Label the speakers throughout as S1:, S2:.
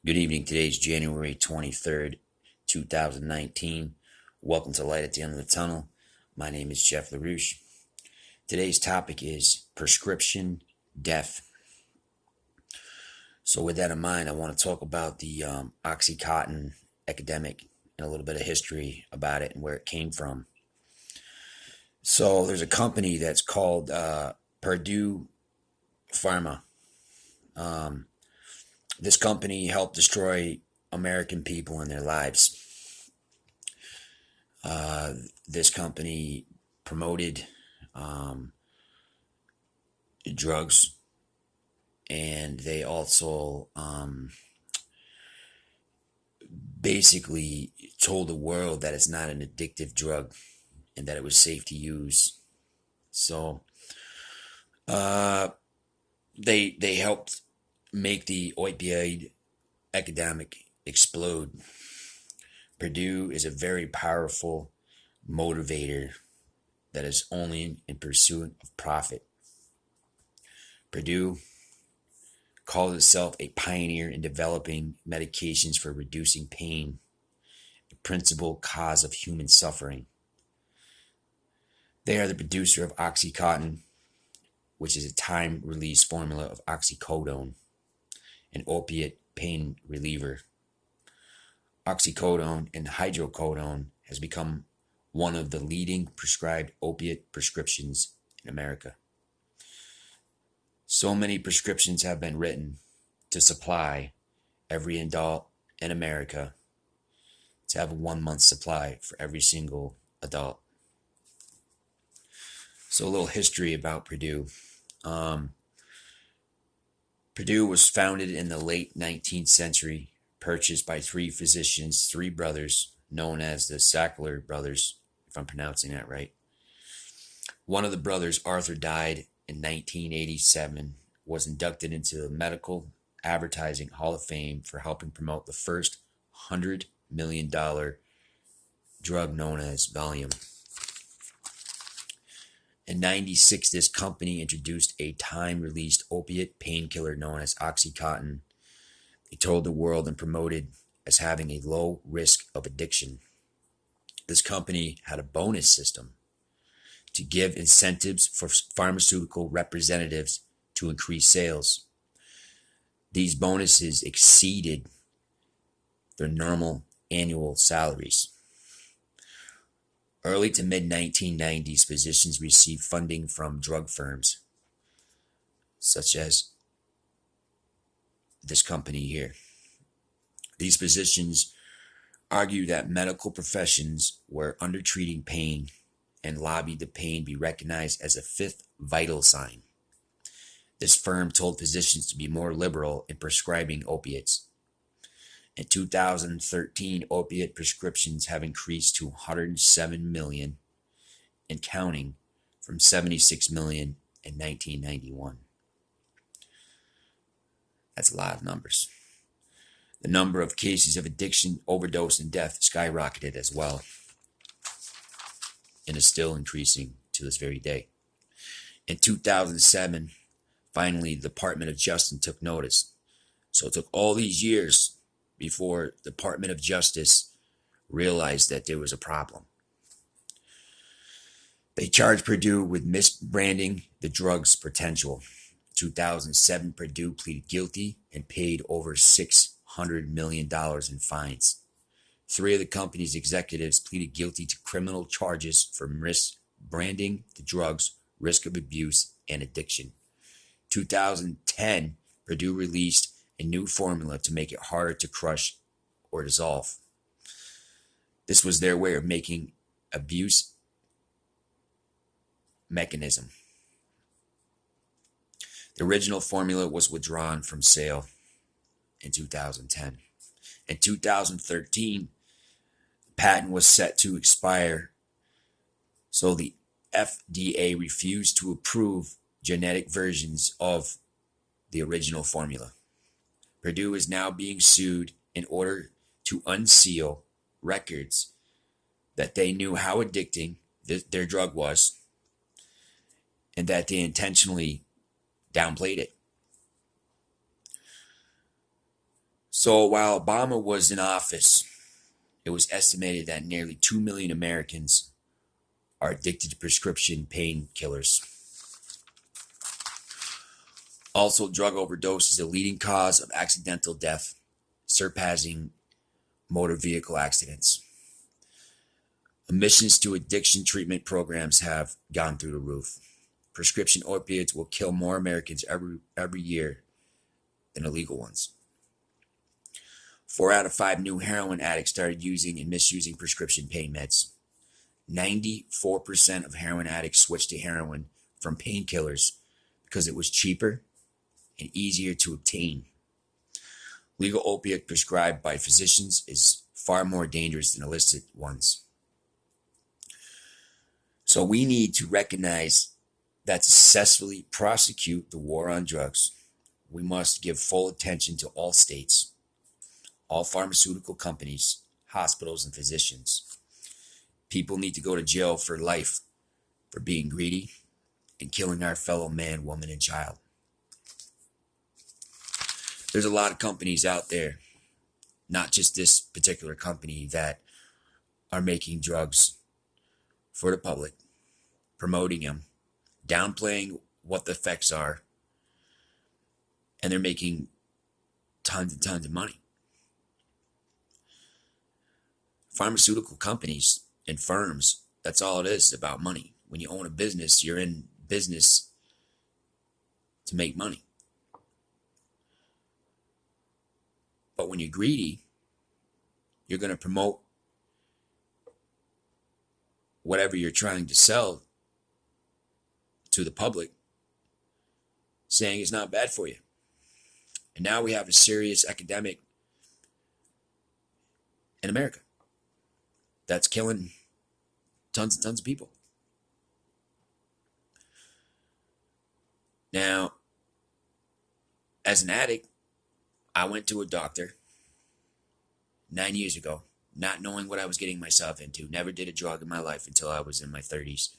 S1: Good evening. Today's January 23rd, 2019. Welcome to Light at the End of the Tunnel. My name is Jeff LaRouche. Today's topic is prescription death. So with that in mind, I want to talk about the Oxycontin epidemic and a little bit of history about it and where it came from. So there's a company that's called Purdue Pharma. This company helped destroy American people and their lives. This company promoted drugs, and they also basically told the world that it's not an addictive drug and that it was safe to use. So they helped make the opioid epidemic explode. Purdue is a very powerful motivator that is only in pursuit of profit. Purdue calls itself a pioneer in developing medications for reducing pain, a principal cause of human suffering. They are the producer of Oxycontin, which is a time-release formula of oxycodone, an opiate pain reliever. Oxycodone and hydrocodone has become one of the leading prescribed opiate prescriptions in America. So many prescriptions have been written to supply every adult in America to have a 1 month supply for every single adult. So a little history about Purdue. Purdue was founded in the late 19th century, purchased by three physicians, three brothers, known as the Sackler brothers, if I'm pronouncing that right. One of the brothers, Arthur, died in 1987, was inducted into the Medical Advertising Hall of Fame for helping promote the first $100 million drug known as Valium. In 1996, this company introduced a time-released opiate painkiller known as Oxycontin. They told the world and promoted as having a low risk of addiction. This company had a bonus system to give incentives for pharmaceutical representatives to increase sales. These bonuses exceeded their normal annual salaries. Early to mid-1990s, physicians received funding from drug firms, such as this company here. These physicians argued that medical professions were undertreating pain and lobbied the pain be recognized as a fifth vital sign. This firm told physicians to be more liberal in prescribing opiates. In 2013, opiate prescriptions have increased to 107 million and counting from 76 million in 1991. That's a lot of numbers. The number of cases of addiction, overdose, and death skyrocketed as well, and is still increasing to this very day. In 2007, finally, the Department of Justice took notice. So it took all these years before the Department of Justice realized that there was a problem. They charged Purdue with misbranding the drug's potential. In 2007, Purdue pleaded guilty and paid over $600 million in fines. Three of the company's executives pleaded guilty to criminal charges for misbranding the drugs, risk of abuse, and addiction. 2010, Purdue released a new formula to make it harder to crush or dissolve. This was their way of making abuse mechanism. The original formula was withdrawn from sale in 2010. In 2013, the patent was set to expire, so the FDA refused to approve genetic versions of the original formula. Purdue is now being sued in order to unseal records that they knew how addicting their drug was and that they intentionally downplayed it. So while Obama was in office, it was estimated that nearly 2 million Americans are addicted to prescription painkillers. Also, drug overdose is the leading cause of accidental death, surpassing motor vehicle accidents. Admissions to addiction treatment programs have gone through the roof. Prescription opiates will kill more Americans every year than illegal ones. 4 out of 5 new heroin addicts started using and misusing prescription pain meds. 94% of heroin addicts switched to heroin from painkillers because it was cheaper and easier to obtain. Legal opiate prescribed by physicians is far more dangerous than illicit ones. So we need to recognize that to successfully prosecute the war on drugs, we must give full attention to all states, all pharmaceutical companies, hospitals, and physicians. People need to go to jail for life for being greedy and killing our fellow man, woman, and child. There's a lot of companies out there, not just this particular company, that are making drugs for the public, promoting them, downplaying what the effects are, and they're making tons and tons of money. Pharmaceutical companies and firms, that's all it is, about money. When you own a business, you're in business to make money. But when you're greedy, you're going to promote whatever you're trying to sell to the public, saying it's not bad for you. And now we have a serious epidemic in America that's killing tons and tons of people. Now, as an addict, I went to a doctor 9 years ago, not knowing what I was getting myself into. Never did a drug in my life until I was in my 30s.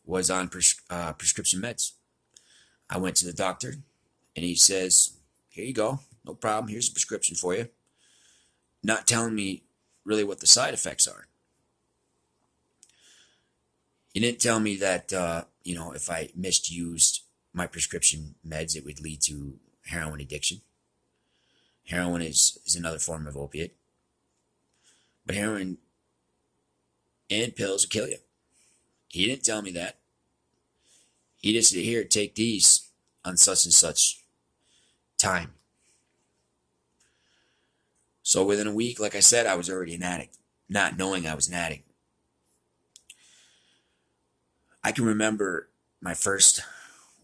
S1: Was on prescription meds. I went to the doctor, and he says, here you go, no problem, here's a prescription for you. Not telling me really what the side effects are. He didn't tell me that, if I misused my prescription meds, it would lead to heroin addiction. Heroin is another form of opiate. But heroin and pills will kill you. He didn't tell me that. He just said, here, take these on such and such time. So within a week, like I said, I was already an addict, not knowing I was an addict. I can remember my first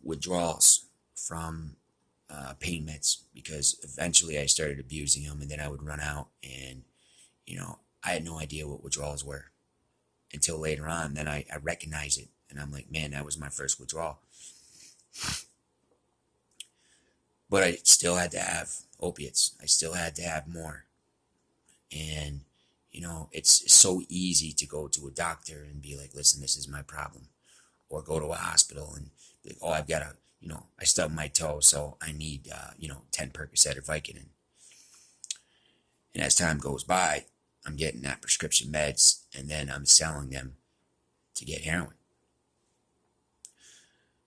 S1: withdrawals from pain meds, because eventually I started abusing them, and then I would run out, and I had no idea what withdrawals were until later on. Then I recognized it, and I'm like, man, that was my first withdrawal. But I still had to have opiates. I still had to have more. And it's so easy to go to a doctor and be like, listen, this is my problem, or go to a hospital and be like, oh, I've got a I stubbed my toe, so I need 10 Percocet or Vicodin. And as time goes by, I'm getting that prescription meds, and then I'm selling them to get heroin.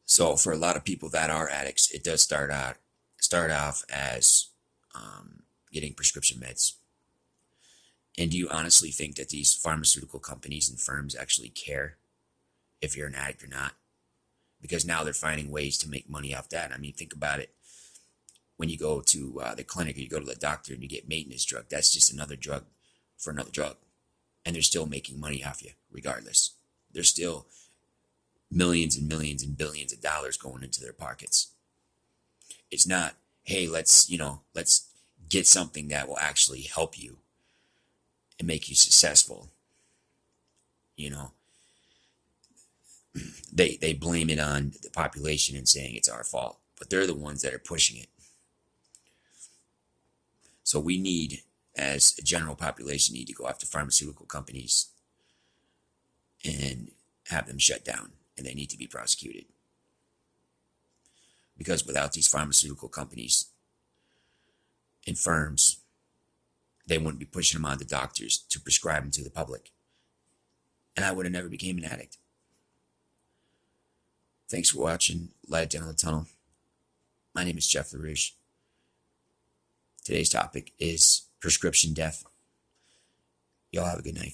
S1: So for a lot of people that are addicts, it does start off as getting prescription meds. And do you honestly think that these pharmaceutical companies and firms actually care if you're an addict or not? Because now they're finding ways to make money off that. I mean, think about it. When you go to the clinic, or you go to the doctor and you get maintenance drug, that's just another drug for another drug. And they're still making money off you regardless. There's still millions and millions and billions of dollars going into their pockets. It's not, hey, let's get something that will actually help you and make you successful. They blame it on the population and saying it's our fault, but they're the ones that are pushing it. So we need, as a general population, need to go after pharmaceutical companies and have them shut down, and they need to be prosecuted. Because without these pharmaceutical companies in firms, they wouldn't be pushing them on to doctors to prescribe them to the public. And I would have never became an addict. Thanks for watching Light at the End of the Tunnel. My name is Jeff LaRouche. Today's topic is prescription death. Y'all have a good night.